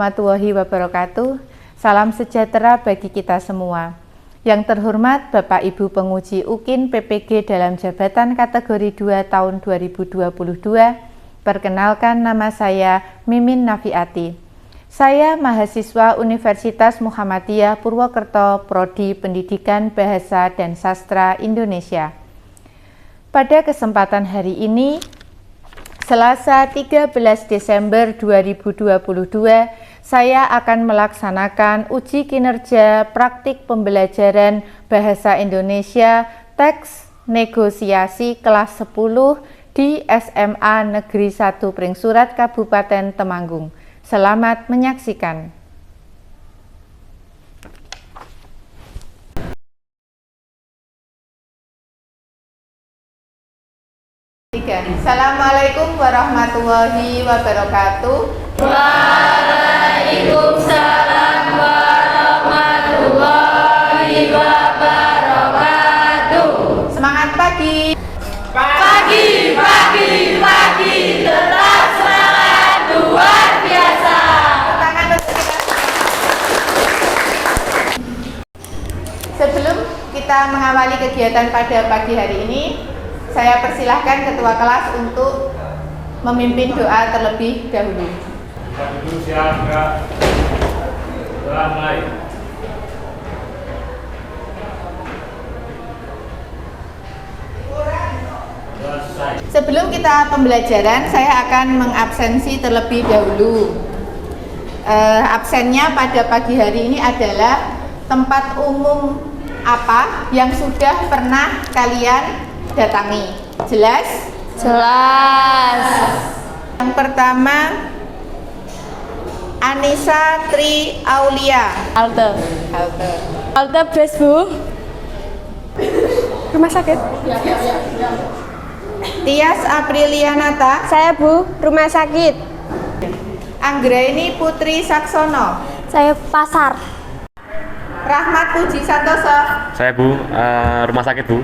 warahmatullahi wabarakatuh. Salam sejahtera bagi kita semua. Yang terhormat Bapak Ibu Penguji UKIN PPG dalam jabatan kategori 2 tahun 2022. Perkenalkan, nama saya Mimin Nafiati. Saya mahasiswa Universitas Muhammadiyah Purwokerto, Prodi Pendidikan Bahasa dan Sastra Indonesia. Pada kesempatan hari ini, Selasa 13 Desember 2022, saya akan melaksanakan uji kinerja praktik pembelajaran Bahasa Indonesia teks negosiasi kelas 10 di SMA Negeri 1 Pringsurat Kabupaten Temanggung. Selamat menyaksikan. Assalamualaikum warahmatullahi wabarakatuh. Waalaikumsalam warahmatullahi wabarakatuh. Semangat pagi. Pagi, tetap semangat luar biasa. Tangan untuk kita. Sebelum kita mengawali kegiatan pada pagi hari ini, saya persilahkan ketua kelas untuk memimpin doa terlebih dahulu. Sebelum kita pembelajaran, saya akan mengabsensi terlebih dahulu. Absennya pada pagi hari ini adalah tempat umum apa yang sudah pernah kalian datangi. Jelas? Jelas. Yang pertama, Anissa Tri Aulia. Halte bus, Bu. Rumah sakit. Tias Aprilianata. Saya, Bu, rumah sakit. Anggraini Putri Saksono. Saya pasar. Rahmat Puji Santoso. Saya, Bu, rumah sakit, Bu.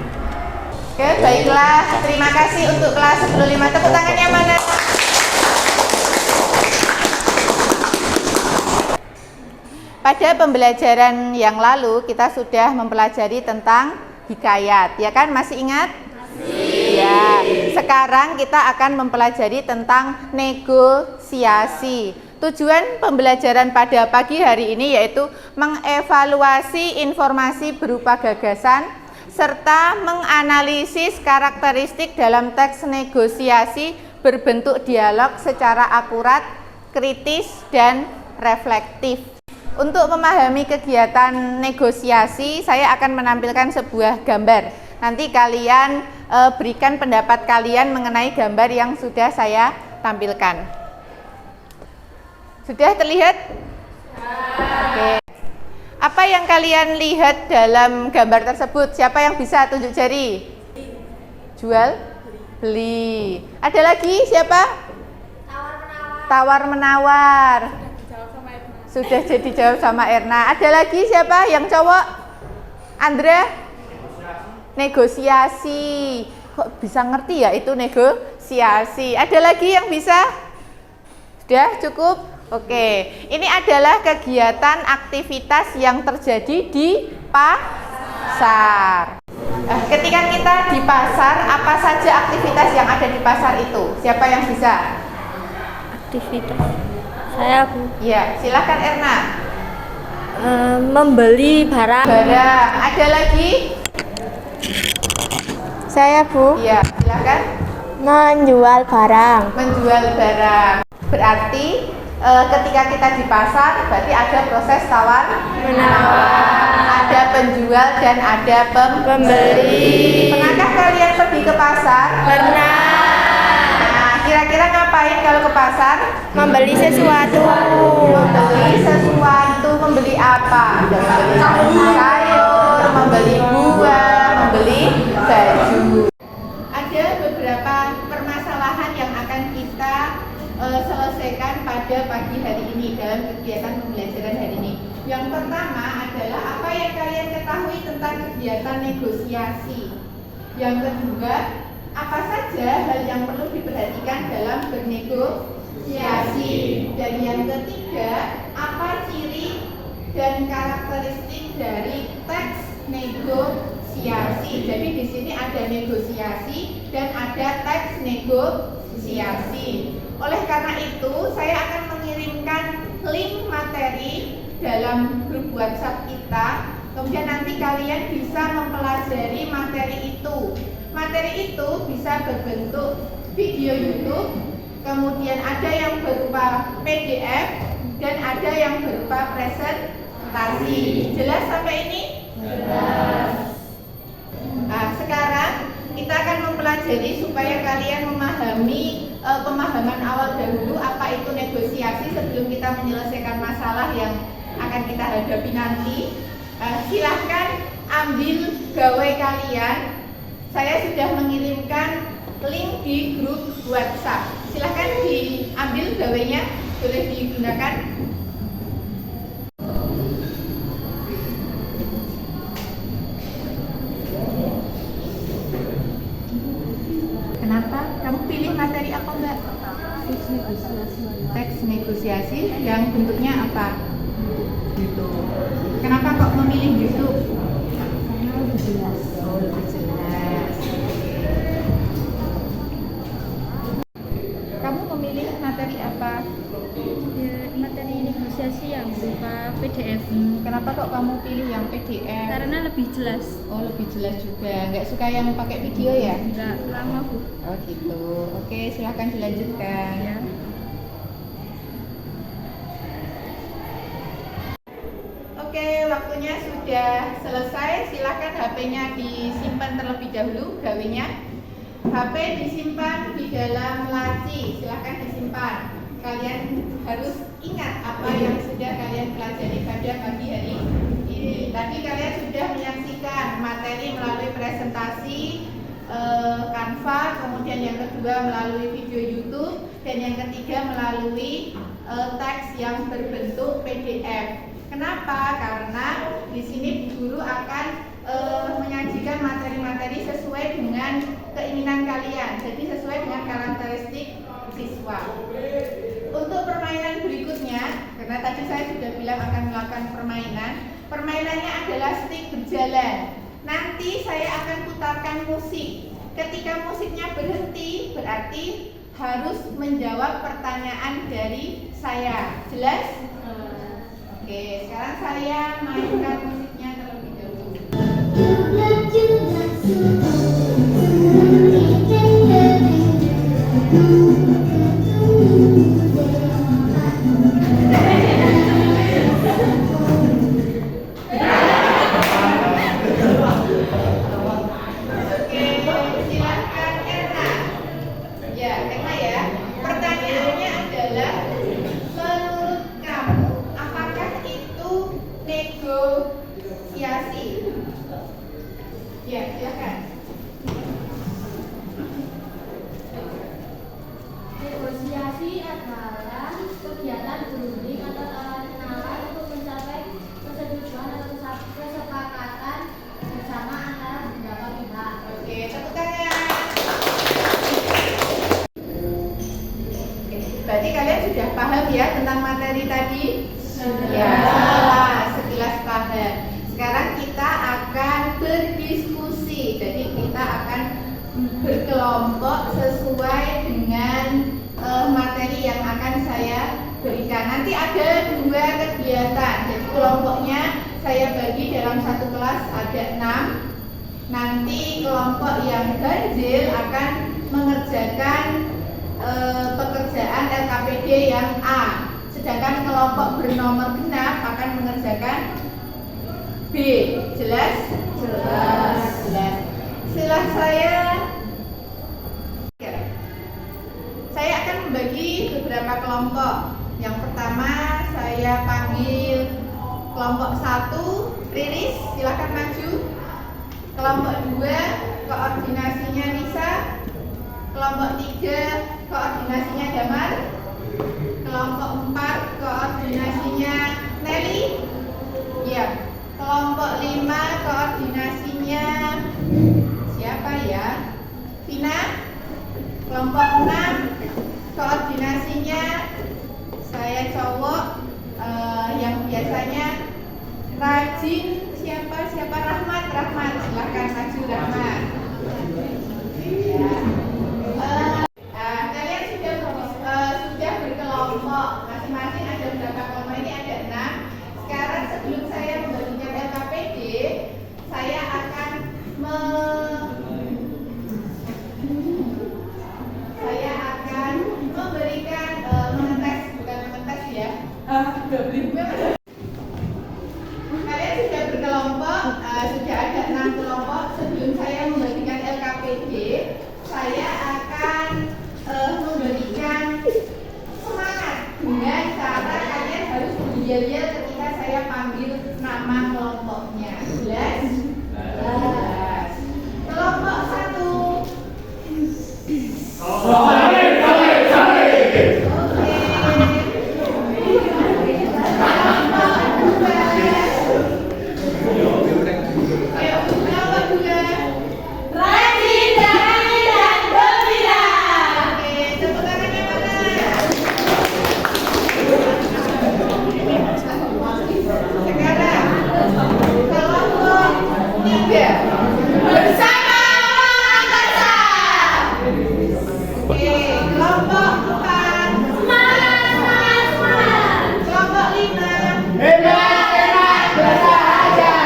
Oke, baiklah. Terima kasih untuk kelas 15. Tepuk tangannya mana? Pada pembelajaran yang lalu kita sudah mempelajari tentang hikayat, ya kan? Masih ingat? Ya. Sekarang kita akan mempelajari tentang negosiasi. Tujuan pembelajaran pada pagi hari ini yaitu mengevaluasi informasi berupa gagasan serta menganalisis karakteristik dalam teks negosiasi berbentuk dialog secara akurat, kritis, dan reflektif. Untuk memahami kegiatan negosiasi, saya akan menampilkan sebuah gambar. Nanti kalian berikan pendapat kalian mengenai gambar yang sudah saya tampilkan. Sudah terlihat? Oke. Apa yang kalian lihat dalam gambar tersebut? Siapa yang bisa tunjuk jari? Jual? Beli. Ada lagi siapa? Tawar-menawar. Sudah jadi jawab sama Erna. Ada lagi siapa yang cowok? Andra? Negosiasi. Kok bisa ngerti ya itu negosiasi? Ada lagi yang bisa? Sudah cukup? Oke, ini adalah kegiatan aktivitas yang terjadi di pasar. Ketika kita di pasar, apa saja aktivitas yang ada di pasar itu? Siapa yang bisa? Aktivitas. Saya, Bu. Ya, silakan Erna. Membeli barang. Ada lagi? Saya, Bu. Ya, silakan. Menjual barang. Menjual barang. Berarti ketika kita di pasar, berarti ada proses tawar menawar, ada penjual dan ada pembeli. Pernahkah kalian pergi ke pasar? Pernah. Nah, kira-kira ngapain kalau ke pasar? Membeli sesuatu. Membeli sesuatu, membeli apa? Membeli sayur, membeli buah, membeli baju. Ada beberapa permasalahan yang akan kita selesaikan pada pagi hari ini dalam kegiatan pembelajaran hari ini. Yang pertama adalah apa yang kalian ketahui tentang kegiatan negosiasi. Yang kedua, apa saja hal yang perlu diperhatikan dalam bernegosiasi. negosiasi. Dan yang ketiga, apa ciri dan karakteristik dari teks negosiasi. Jadi di sini ada negosiasi dan ada teks negosiasi. Oleh karena itu, saya akan mengirimkan link materi dalam grup WhatsApp kita. Kemudian nanti kalian bisa mempelajari materi itu. Materi itu bisa berbentuk video YouTube, kemudian ada yang berupa PDF dan ada yang berupa presentasi. Jelas sampai ini? Jelas. Nah, sekarang kita akan mempelajari supaya kalian memahami pemahaman awal dahulu apa itu negosiasi sebelum kita menyelesaikan masalah yang akan kita hadapi nanti. Silahkan ambil gawe kalian. Saya sudah mengirimkan link di grup WhatsApp. Silahkan diambil gawenya, boleh digunakan. Kenapa? Kamu pilih materi apa enggak? Teks negosiasi yang bentuknya apa? Gitu. Kenapa kok memilih YouTube? Karena lebih jelas. Oh, lebih jelas. Kamu memilih materi apa? Ya, materi negosiasi yang berupa PDF. Kenapa kok kamu pilih yang PDF? Karena lebih jelas. Oh, lebih jelas juga. Nggak suka yang pakai video ya? Enggak lama, Bu. Oh gitu. Oke, silahkan dilanjutkan. Ya. Oke, waktunya sudah selesai. Silahkan HP-nya disimpan terlebih dahulu, gawenya. HP disimpan di dalam laci. Silahkan disimpan. Kalian harus ingat apa yang sudah kalian pelajari pada pagi hari ini. Tadi kalian sudah menyaksikan materi melalui presentasi Canva, kemudian yang kedua melalui video YouTube, dan yang ketiga melalui teks yang berbentuk PDF. Kenapa? Karena di sini guru akan menyajikan materi-materi sesuai dengan keinginan kalian, jadi sesuai dengan karakteristik siswa. Untuk permainan berikutnya, karena tadi saya sudah bilang akan melakukan permainan, permainannya adalah stick berjalan. Nanti saya akan putarkan musik. Ketika musiknya berhenti, berarti harus menjawab pertanyaan dari saya. Jelas? Oke, sekarang saya mainkan musiknya terlebih dahulu. Oke, silakan Erna. Ya, Erna ya. Pertanyaannya adalah, menurut kamu apakah itu negosiasi? Ya, silakan. Negosiasi adalah kegiatan berunding atau tawar-menawar untuk mencapai persetujuan atau kesepakatan bersama antara beberapa pihak. Oke, tepuk tangan. Oke, berarti kalian sudah paham ya tentang materi tadi? Ya, sekilas paham. Sekarang kita akan berdiskusi. Jadi kita akan berkelompok sesuai dengan materi yang akan saya berikan. Nanti ada 2 kegiatan. Jadi kelompoknya saya bagi dalam satu kelas ada 6. Nanti kelompok yang ganjil akan mengerjakan pekerjaan LKPD yang A. Sedangkan kelompok bernomor genap akan mengerjakan B. Jelas? Jelas. Setelah saya akan membagi beberapa kelompok. Yang pertama saya panggil kelompok 1, Riris, silakan maju. Kelompok 2, koordinasinya Nisa. Kelompok 3, koordinasinya Damar. Kelompok 4, koordinasinya Nelly. Ya. Kelompok 5, koordinasinya siapa ya? Vina. Kelompok 6, koordinasinya Tidak. Bersama angkasa. Oke, kelompok 4. Semangat. Kelompok 5. Hebat, bersahaja.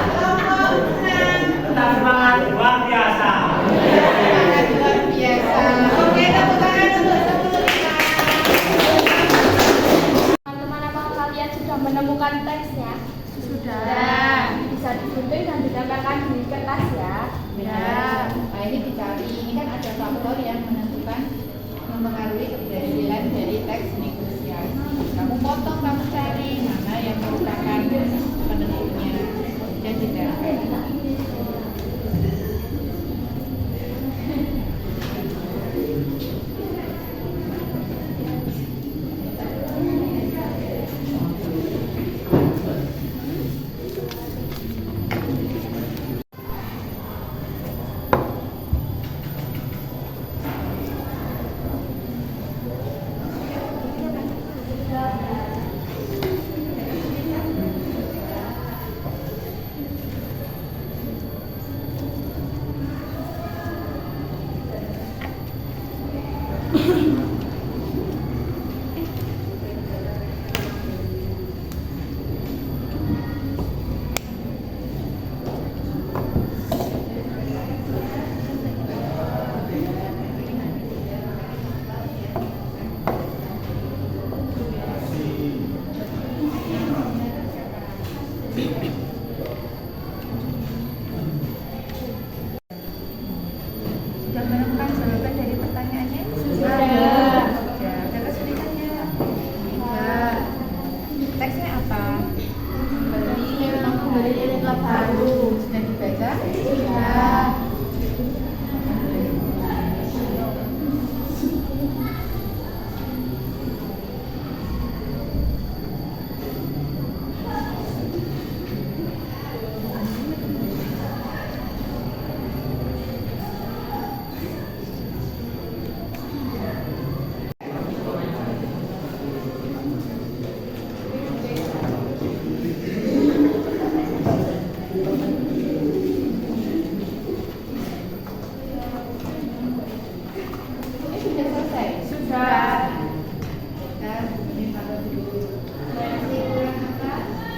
Kelompok 6. Semangat luar biasa. Semangat luar biasa. Oke, tepuk tangan untuk 10 5. Teman-teman, apakah kalian sudah menemukan teksnya? Sudah. Bisa digunting dan ditempelkan di kertas ya. Ya. Nah, ini dicari. Ini kan ada faktor yang menentukan mempengaruhi keberhasilan dari teks negosiasi. Kamu potong, kamu cari mana yang merupakan penentunya. Dan tidak. Sudah menemukan jawaban dari pertanyaannya? Sudah. Ada kesulitannya? Tidak. Teksnya apa? Membeli laptop baru. Sudah dibaca? Sudah. Ini sudah selesai? Sudah. Nah, ini taruh dulu. Masih kurang apa?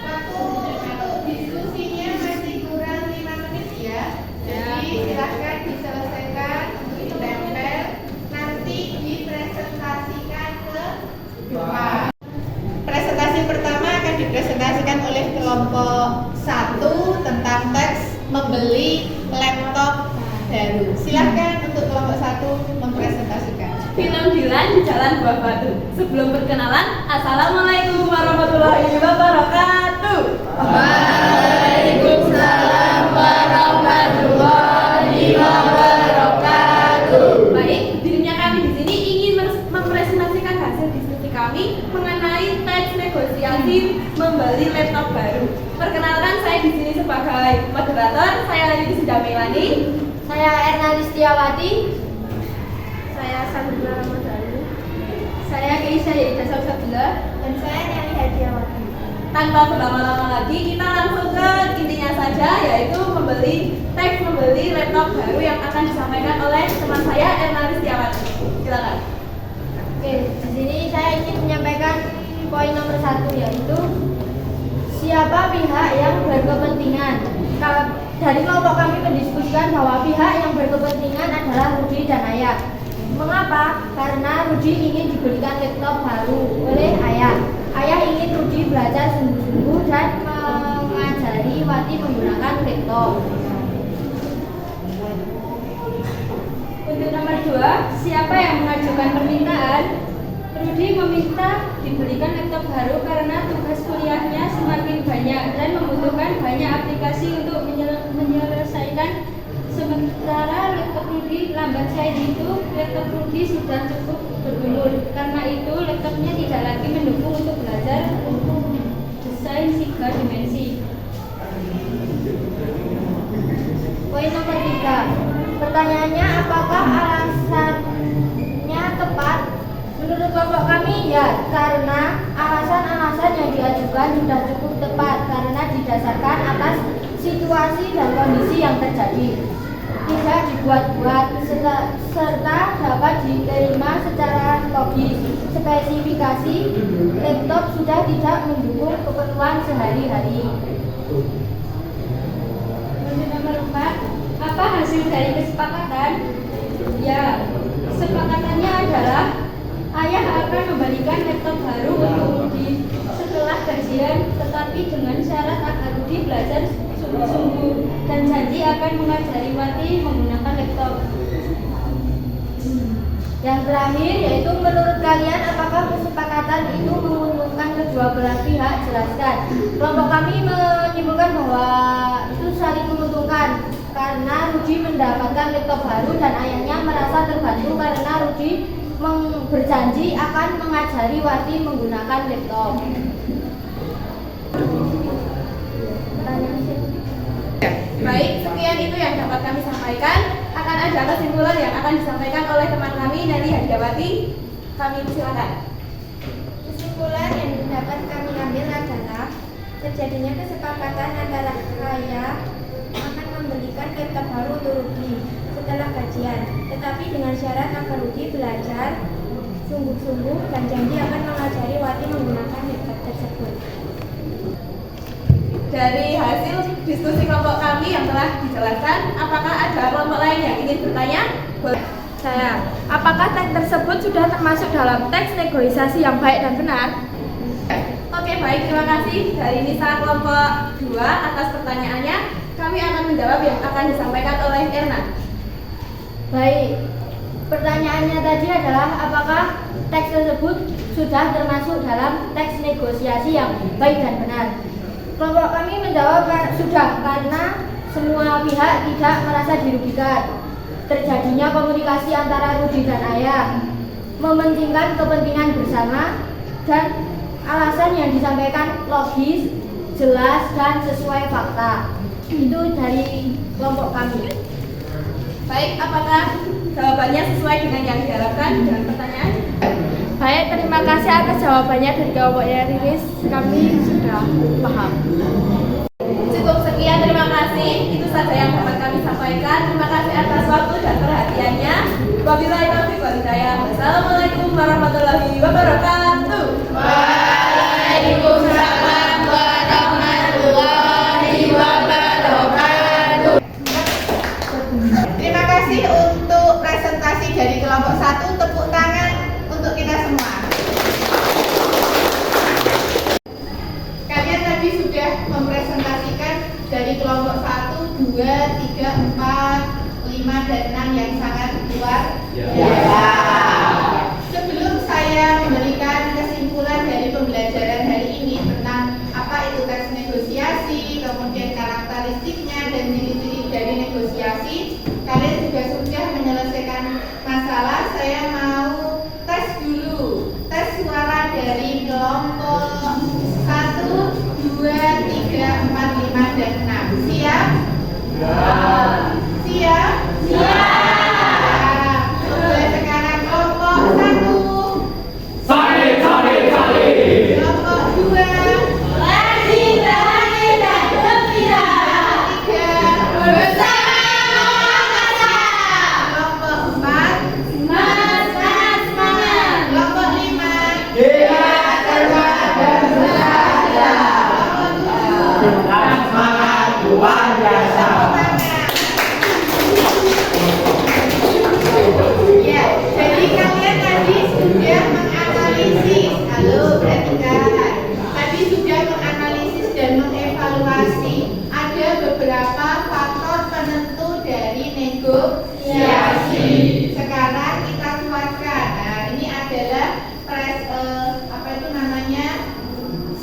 Waktu untuk diskusinya masih kurang 5 menit ya. Jadi silahkan diselesaikan untuk ditempel. Nanti dipresentasikan ke depan. Presentasi pertama akan dipresentasikan oleh kelompok 1 tentang teks membeli laptop baru. Silahkan untuk kelompok 1 mempresentasikan. Penampilan di Jalan Buah Batu. Sebelum perkenalan, Assalamualaikum warahmatullahi wabarakatuh. Waalaikumsalam warahmatullahi wabarakatuh. Baik, dirinya kami di sini ingin mempresentasikan hasil diskusi kami mengenai teks negosiasi membeli laptop baru. Perkenalkan, saya di sini sebagai moderator. Saya Lili Sudamelani. Saya Erna Listiawati. Saya Sandra Ramadhani. Saya Keisha Yaidah Sabila. Dan saya Nyali Hadiawati. Tanpa berlama-lama lagi, kita langsung ke intinya saja, yaitu teks membeli laptop baru yang akan disampaikan oleh teman saya Erna Listiawati. Silakan. Oke, di sini saya ingin menyampaikan poin nomor 1, yaitu siapa pihak yang berkepentingan. Dari kelompok kami mendiskusikan bahwa pihak yang berkepentingan adalah Rudi dan Ayah. Mengapa? Karena Rudi ingin dibelikan laptop baru oleh Ayah. Ayah ingin Rudi belajar sungguh-sungguh dan mengajari Wati menggunakan laptop. Untuk nomor 2, siapa yang mengajukan permintaan? Rudi meminta dibelikan laptop baru karena tugas kuliahnya semakin banyak dan membutuhkan banyak aplikasi untuk menyelesaikan. Sementara laptop Rudi lambat cair itu, laptop Rudi sudah cukup berumur. Karena itu, laptopnya tidak lagi mendukung untuk belajar desain 3 dimensi. Poin nomor 3. Pertanyaannya, apakah alasannya tepat? Menurut kelompok kami, ya, karena alasan-alasan yang diajukan sudah cukup tepat karena didasarkan atas situasi dan kondisi yang terjadi, tidak dibuat-buat, serta dapat diterima secara logis. Spesifikasi laptop sudah tidak mendukung keperluan sehari-hari. Untuk nomor 4, apa hasil dari kesepakatan? Ya, kesepakatannya adalah ayah akan memberikan laptop baru untuk Rudi setelah gajian, tetapi dengan syarat agar Rudi belajar sungguh-sungguh dan janji akan mengajari Wati menggunakan laptop. Yang terakhir yaitu menurut kalian apakah kesepakatan itu menguntungkan kedua belah pihak? Jelaskan. Kelompok kami menyimpulkan bahwa itu saling menguntungkan karena Rudi mendapatkan laptop baru dan ayahnya merasa terbantu karena Rudi berjanji akan mengajari Wati menggunakan laptop. Baik, sekian itu yang dapat kami sampaikan. Akan ada kesimpulan yang akan disampaikan oleh teman kami, Nelly Hadiawati. Kami silakan. Kesimpulan yang dapat kami ambil adalah terjadinya kesepakatan antara ayah akan memberikan laptop baru untuk Rudi setelah gajian, tetapi dengan syarat agar Rudi belajar sungguh-sungguh dan janji akan mengajari Wati menggunakan laptop tersebut. Dari hasil diskusi kelompok kami yang telah dijelaskan, apakah ada kelompok lain yang ingin bertanya? Saya, apakah teks tersebut sudah termasuk dalam teks negosiasi yang baik dan benar? Oke, baik, terima kasih dari Nisa kelompok 2 atas pertanyaannya. Kami akan menjawab yang akan disampaikan oleh Erna. Baik, pertanyaannya tadi adalah apakah teks tersebut sudah termasuk dalam teks negosiasi yang baik dan benar? Kelompok kami menjawab sudah, karena semua pihak tidak merasa dirugikan. Terjadinya komunikasi antara Rudi dan ayah, mementingkan kepentingan bersama, dan alasan yang disampaikan logis, jelas, dan sesuai fakta. Itu dari kelompok kami. Baik, apakah jawabannya sesuai dengan yang diharapkan dengan pertanyaan? Baik, terima kasih atas jawabannya dari kelompoknya Riris. Kami sudah paham. Cukup sekian, terima kasih. Itu saja yang dapat kami sampaikan. Terima kasih atas waktu dan perhatiannya. Wabillahi taufiq wal hidayah. Wassalamualaikum warahmatullahi wabarakatuh. Waalaikumsalam warahmatullahi wabarakatuh. Terima kasih untuk presentasi dari kelompok 1. Tepuk tangan untuk kita semua. Kalian tadi sudah mempresentasikan dari kelompok 1, 2, 3, 4, 5, dan 6 yang sangat luar biasa. Sebelum saya memberikan kesimpulan dari pembelajaran hari ini tentang apa itu teks negosiasi, kemudian karakteristiknya dan ciri-ciri dari negosiasi, kalian juga sudah menyelesaikan masalah. Saya mau tes dulu, tes suara dari kelompok 1, 2, 3, 4, 5, dan 6. Siap? Siap? Siap. Coba sekarang kelompok 1. Kelompok 2. Kelompok 4. Kelompok 5. Ya, jadi kalian tadi sudah menganalisis. Halo, perhatikan. Tadi sudah menganalisis dan mengevaluasi. Ada beberapa faktor penentu dari negosiasi. Sekarang kita kuatkan. Nah, ini adalah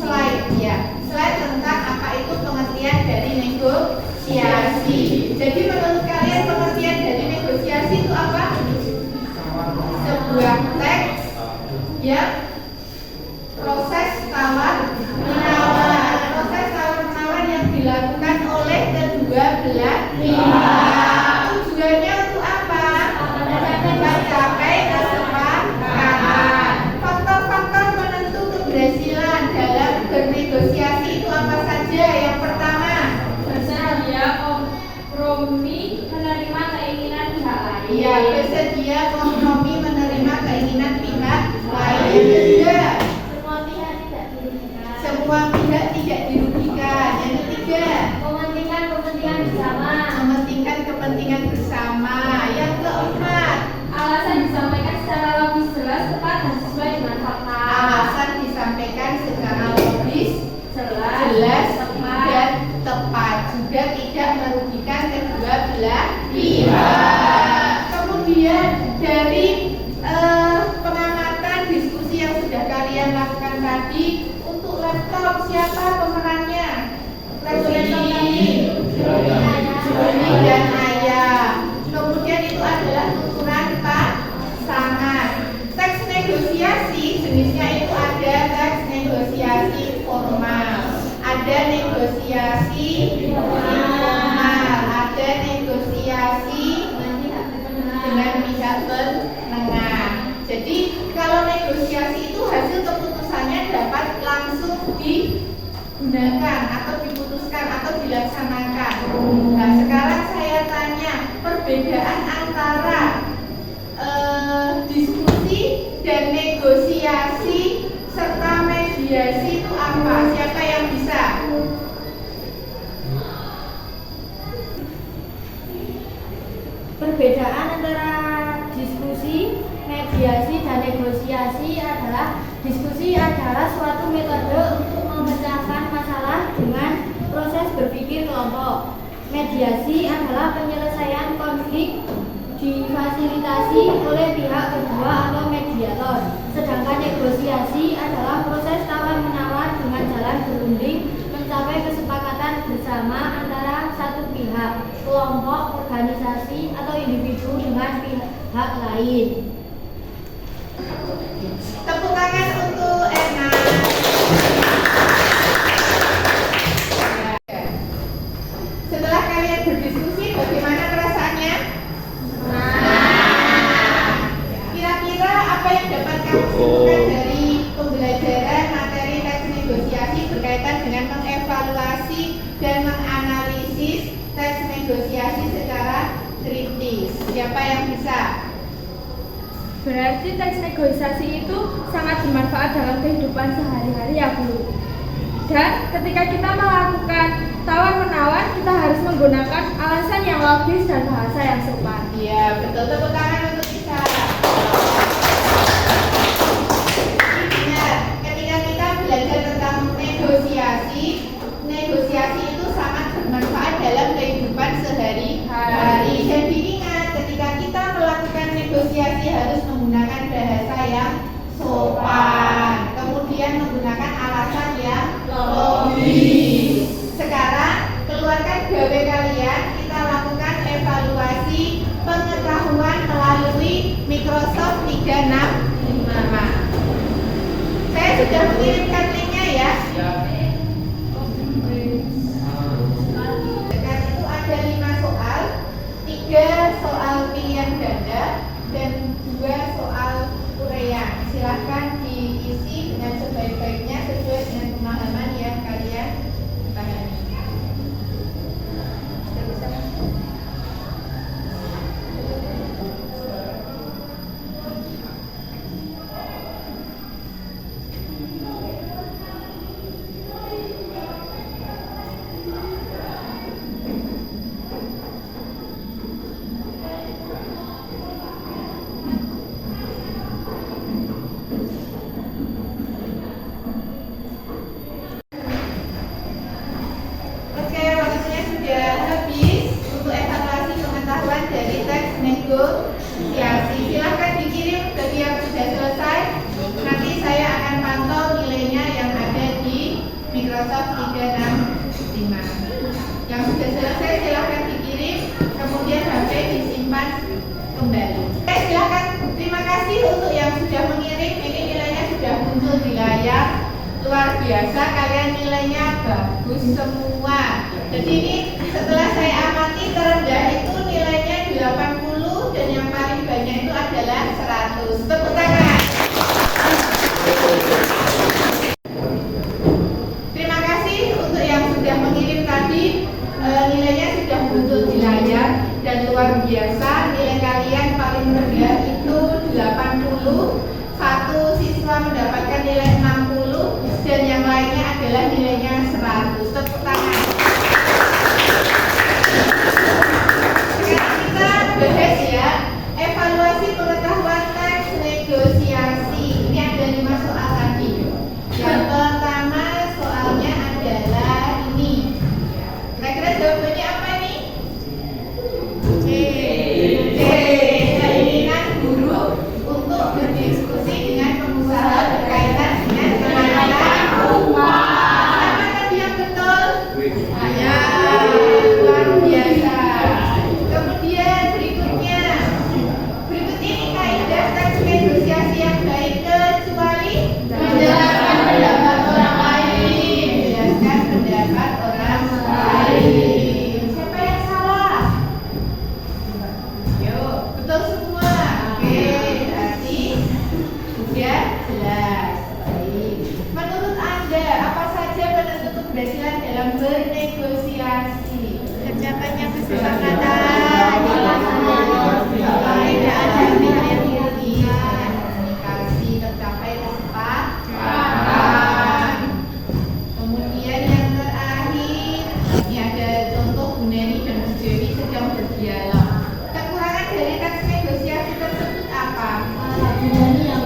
slide ya. Slide tentang apa itu pengertian dari negosiasi. Jadi menurut kalian pengertian dari negosiasi itu apa? Sebuah teks ya, proses tawar menawar. Proses tawar menawar yang dilakukan oleh kedua belah pihak. Tujuannya untuk apa? Mencapai kesepakatan. Faktor-faktor penentu keberhasilan dalam bernegosiasi itu apa saja? Yang pertama, bersama. kompromi menerima keinginan pihak lain. Iya, bersedia kompromi menerima keinginan pihak lain. Yang kedua, Semua pihak tidak dirugikan. semua pihak tidak dirugikan. Yang ketiga, Mementingkan kepentingan bersama. mementingkan kepentingan bersama. Yang keempat, Alasan disampaikan secara logis jelas, tepat dan sesuai dengan fakta. alasan disampaikan secara logis, jelas, dan tepat, juga tidak merugikan kedua belah pihak. Kemudian dari pengamatan diskusi yang sudah kalian lakukan tadi, untuk laptop siapa pemerannya? Laptop tadi Juni dan Ayah. Kemudian itu adalah tuturan pasangan. Teks negosiasi jenisnya itu ada teks negosiasi formal, ada negosiasi informal, ada negosiasi dengan pihak penengah. Jadi kalau negosiasi itu hasil keputusannya dapat langsung digunakan atau diputuskan atau dilaksanakan. Nah, sekarang saya tanya, perbedaan antara diskusi dan negosiasi serta mediasi itu apa? Siapa yang bisa? Perbedaan antara diskusi, mediasi, dan negosiasi adalah diskusi adalah suatu metode untuk memecahkan masalah dengan proses berpikir kelompok. Mediasi adalah penyelesaian konflik difasilitasi oleh pihak kedua atau mediator. Sedangkan negosiasi adalah proses tawar-menawar dengan jalan berunding mencapai kesepakatan bersama antara satu pihak, kelompok, organisasi, atau individu dengan pihak lain. Tepuk tangan untuk Erna. Setelah kalian berdiskusi, bagaimana perasaannya? Kira-kira apa yang dapat kamu simpulkan dari pembelajaran materi teks negosiasi berkaitan dengan mengevaluasi dan menganalisis teks negosiasi secara kritis? Siapa yang bisa? Berarti teks negosiasi itu sangat bermanfaat dalam kehidupan sehari-hari ya Bu. Dan ketika kita melakukan tawar-menawar, kita harus menggunakan alasan yang logis dan bahasa yang sopan. Iya, betul. Tepuk tangan untuk kita. Benar, ketika kita belajar tentang negosiasi, negosiasi itu sangat bermanfaat dalam kehidupan sehari-hari. Dan diingat, ketika kita melakukan negosiasi harus menggunakan bahasa yang sopan, kemudian menggunakan alasan yang logis. Sekarang keluarkan gawe kalian, kita lakukan evaluasi pengetahuan melalui Microsoft 365. Saya sudah mengirimkan linknya ya. Sekarang itu ada 5 soal, 3 soal pilihan ganda dan 2 soal urean. Silahkan diisi dengan sebaik-baiknya sesuai dengan pemahaman yang kalian pahami. Sudah bisa? Oke, waktunya sudah habis untuk evaluasi pengetahuan dari teks negosiasi. Silahkan dikirim bagi yang sudah selesai. Nanti saya akan pantau nilainya yang ada di Microsoft 365. Yang sudah selesai silahkan dikirim, kemudian HP disimpan kembali. Oke, silahkan. Terima kasih untuk yang sudah mengirim. Ini nilainya sudah muncul di layar. Luar biasa, kalian nilainya bagus semua. Jadi ini setelah saya amati terendah itu nilainya 80 dan yang paling banyak itu adalah 100. Tepuk tangan. Terima kasih untuk yang sudah mengirim tadi. Nilainya sudah muncul di layar. biasa nilai kalian paling rendah itu 80, satu siswa mendapatkan nilai 60 dan yang lainnya adalah nilainya 100. Tepuk tangan. Sekarang kita bahas ya evaluasi pengetahuan teks negosiasi. Ini ada 5 soal tadi. Yang pertama soalnya adalah ini. Kira-kira jawabannya apa nih? C. Keinginan guru untuk berdiskusi dengan pengusaha berkaitan dengan kenaikan upah. Apa tadi yang betul? Ya, luar biasa. Kemudian berikutnya, berikut ini kaidah teks negosiasi yang baik kecuali menjelaskan pendapat orang lain. Menjelaskan pendapat orang lain. Siapa yang salah? Yuk, betul semua. Oke, berarti sudah jelas. Baik. Menurut Anda, apa saja penentu keberhasilan dalam bernegosiasi? Tercapainya kesepakatan, tidak ada pilihan, komunikasi, tercapai kesepakatan. Kemudian yang terakhir, ini ada contoh Bu Neni dan Bu Dewi sedang berdialog. Kekurangan dari teks negosiasi tersebut apa? Bu Neni yang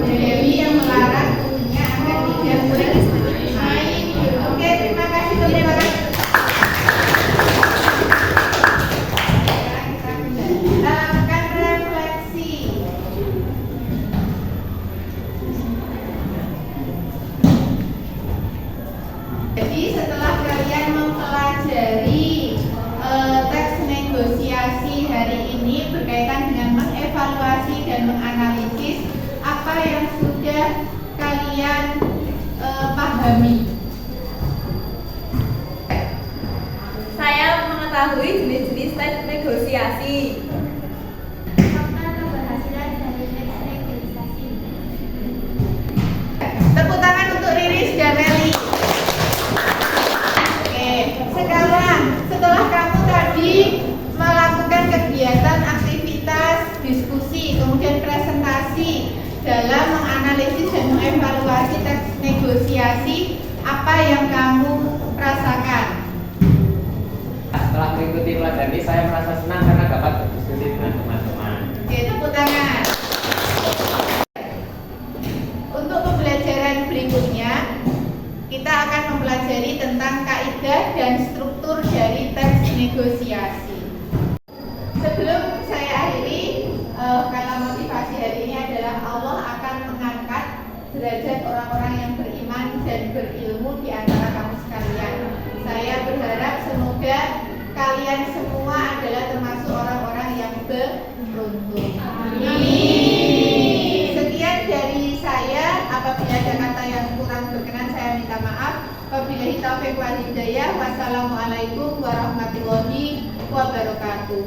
Dewi yang melarang kutunya agar tidak bermain. Oke, terima kasih teman-teman. Sekarang kita kembali lakukan refleksi. Jadi setelah kalian mempelajari teks negosiasi hari ini berkaitan dengan mengevaluasi dan menganalisis apa yang sudah kalian pahami. Saya mengetahui jenis-jenis teks negosiasi. Fakta keberhasilan dari teks negosiasi. Tepuk tangan untuk Riris dan Meli. Oke, sekarang setelah kamu tadi melakukan kegiatan aktivitas diskusi, kemudian presentasi dalam menganalisis dan mengevaluasi teks negosiasi, apa yang kamu rasakan? Setelah mengikuti pelajaran ini, saya merasa senang karena dapat berdiskusi dengan teman-teman. Oke, tepuk tangan. Untuk pembelajaran berikutnya, kita akan mempelajari tentang kaidah dan struktur dari teks negosiasi. Sebelum saya akhiri, karena motivasi hari ini adalah Allah akan mengangkat derajat orang-orang yang beriman dan berilmu di antara kamu sekalian. Saya berharap semoga kalian semua adalah termasuk orang-orang yang beruntung. Amin. Sekian dari saya. Apabila ada kata yang kurang berkenan, saya minta maaf. Wabillahi taufiq wal hidayah. Wassalamualaikum warahmatullahi wabarakatuh.